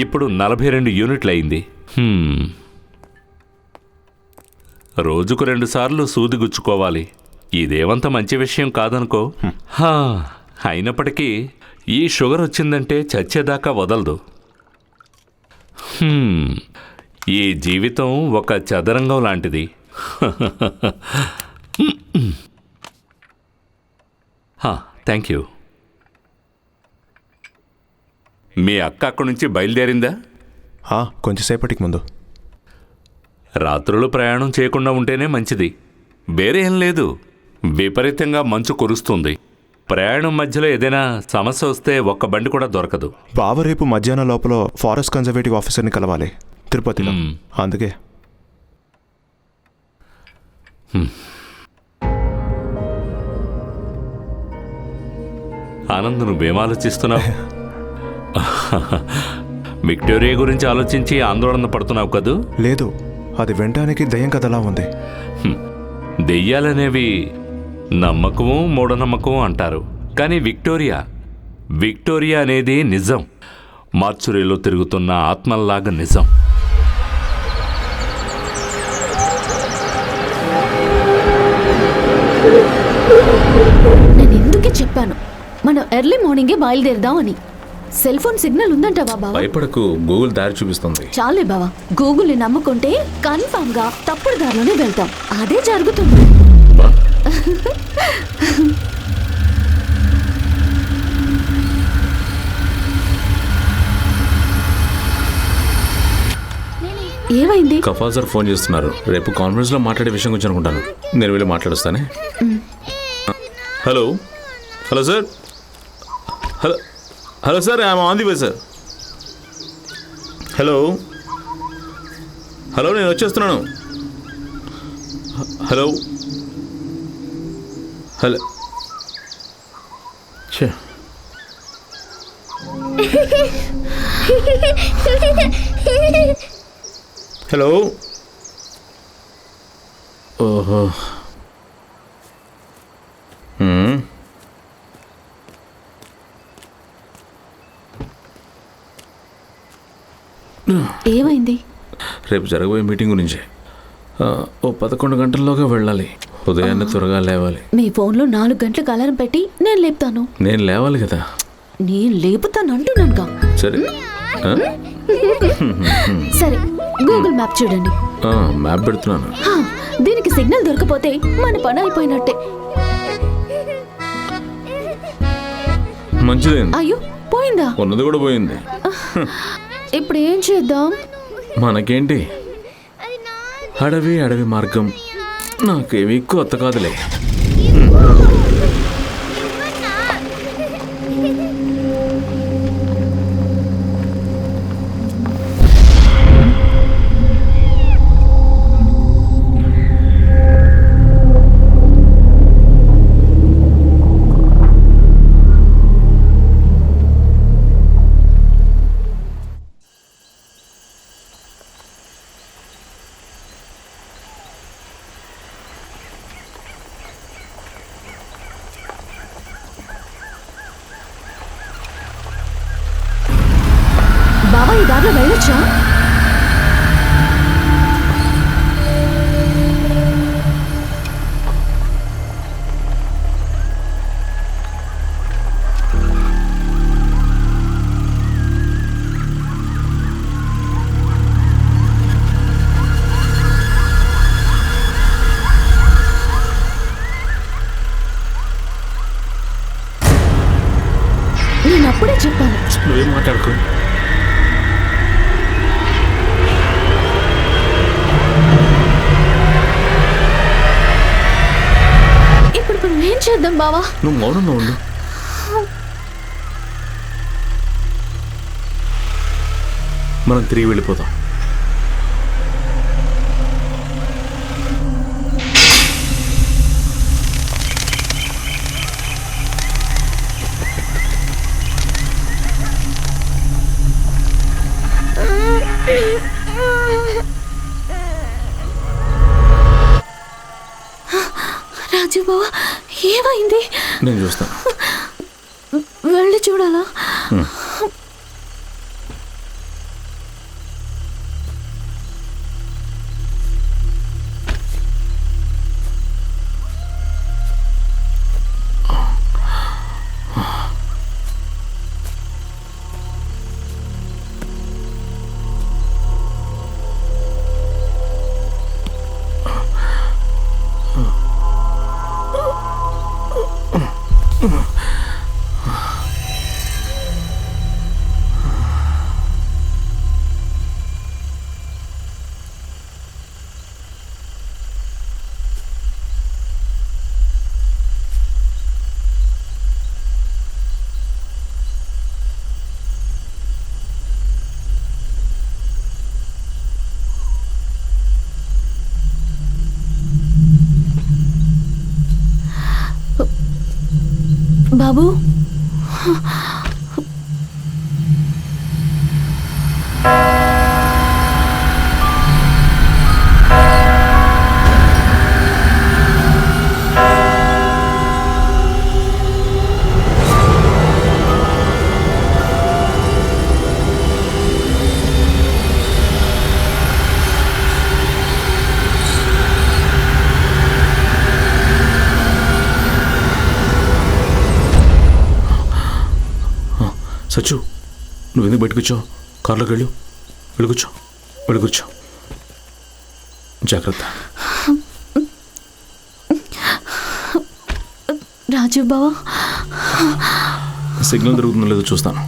ఇప్పుడు 42 యూనిట్లు అయింది. రోజుకు 2 సార్లు సూది గుచ్చుకోవాలి. ఇదేమంత మంచి విషయం కాదనుకో. అయినప్పటికీ ఈ షుగర్ వచ్చిందంటే చచ్చేదాకా వదలదు. ఈ జీవితం ఒక చదరంగం లాంటిది. Thank you. మీ అక్క అక్కడి నుంచి బయలుదేరిందా? కొంచెంసేపటికి ముందు. రాత్రులు ప్రయాణం చేయకుండా ఉంటేనే మంచిది. వేరే ఏం లేదు, విపరీతంగా మంచు కురుస్తుంది. ప్రయాణం మధ్యలో ఏదైనా సమస్య వస్తే ఒక్క బండి కూడా దొరకదు. బావ రేపు మధ్యాహ్నం లోపల ఫారెస్ట్ కన్జర్వేటివ్ ఆఫీసర్ని కలవాలి తిరుపతిలో. అందుకే ఆనంద్, నువ్వేం ఆలోచిస్తున్నావు? విక్టోరియా గురించి ఆలోచించి ఆందోళన పడుతున్నావు కదూ? లేదు, అది వినడానికి దయ్యం కథలా ఉంది. దెయ్యాలనేవి నమ్మకము మూఢనమ్మకం అంటారు. కానీ విక్టోరియా అనేది నిజం. మార్చురీలో తిరుగుతున్న ఆత్మల్లాగా నిజం. నేను ఎందుకే చెప్పాను మనం ఎర్లీ మార్నింగే బయలుదేరదాం అని. సెల్ ఫోన్ సిగ్నల్ ఉందంటావా బావా? భయపడకు, గూగుల్ దారి చూపిస్తుంది. చాలే బావా, గూగుల్ని నమ్ముకుంటే కన్ఫామ్ గా తప్పుడు దారిలోనే వెళ్తాం. అదే జరుగుతుంది. ఏమైంది? కఫాజర్ ఫోన్ చేస్తున్నారు. రేపు కాన్ఫరెన్స్ లో మాట్లాడే విషయం గురించి అనుకుంటాను. నేను వెళ్ళి మాట్లాడుస్తానే. Hello sir. Hello sir, I'm on the way sir. Hello, నేను వచ్చేస్తున్నాను. హలో. హలో. ఓహో, ఏమైంది? రేపు జరగబోయే మీటింగ్ గురించి 11 గంటల్లోగా వెళ్ళాలి. ఉదయాన్నే త్వరగా లేవాలి. మీ ఫోన్లో 4 గంటలకు అలారం పెట్టి నేను లేపుతాను. నేను లేవాలి కదా. నేను లేపుతాను అంటున్నానుగా. సరే సరే, గూగుల్ మ్యాప్ చూడండి. మ్యాప్ పెడుతున్నాను. దీనికి సిగ్నల్ దొరకపోతే మన పని అయిపోయినట్టే. మంచిదేంది? అయ్యో, పోయిందా? ఉన్నది కూడా పోయింది. ఇప్పుడు ఏం చేద్దాం? మనకేంటి, అడవి మార్గం నాకేమీ కొత్త కాదులే. బావా, ఈ దారిలో వెళ్ళొచ్చా? నేను అప్పుడే చెప్పాను. నువ్వేం మాట్లాడుకో. ఇప్పుడు మనం ఏం చేద్దాం బావా? నువ్వు మౌనంగా ఉండు. మనం తిరిగి వెళ్ళిపోతాం. రాజు బావా, ఏమైంది? నేను చూస్తాను. వెళ్ళి చూడాలా? బాబు సచ్చు, నువ్వు ఎందుకు బయటకు వచ్చావు? కార్లోకి వెళ్ళు, వెళ్ళి కూర్చో. జాగ్రత్త. రాజు బావా, సిగ్నల్ దొరుకుతుందో లేదో చూస్తాను.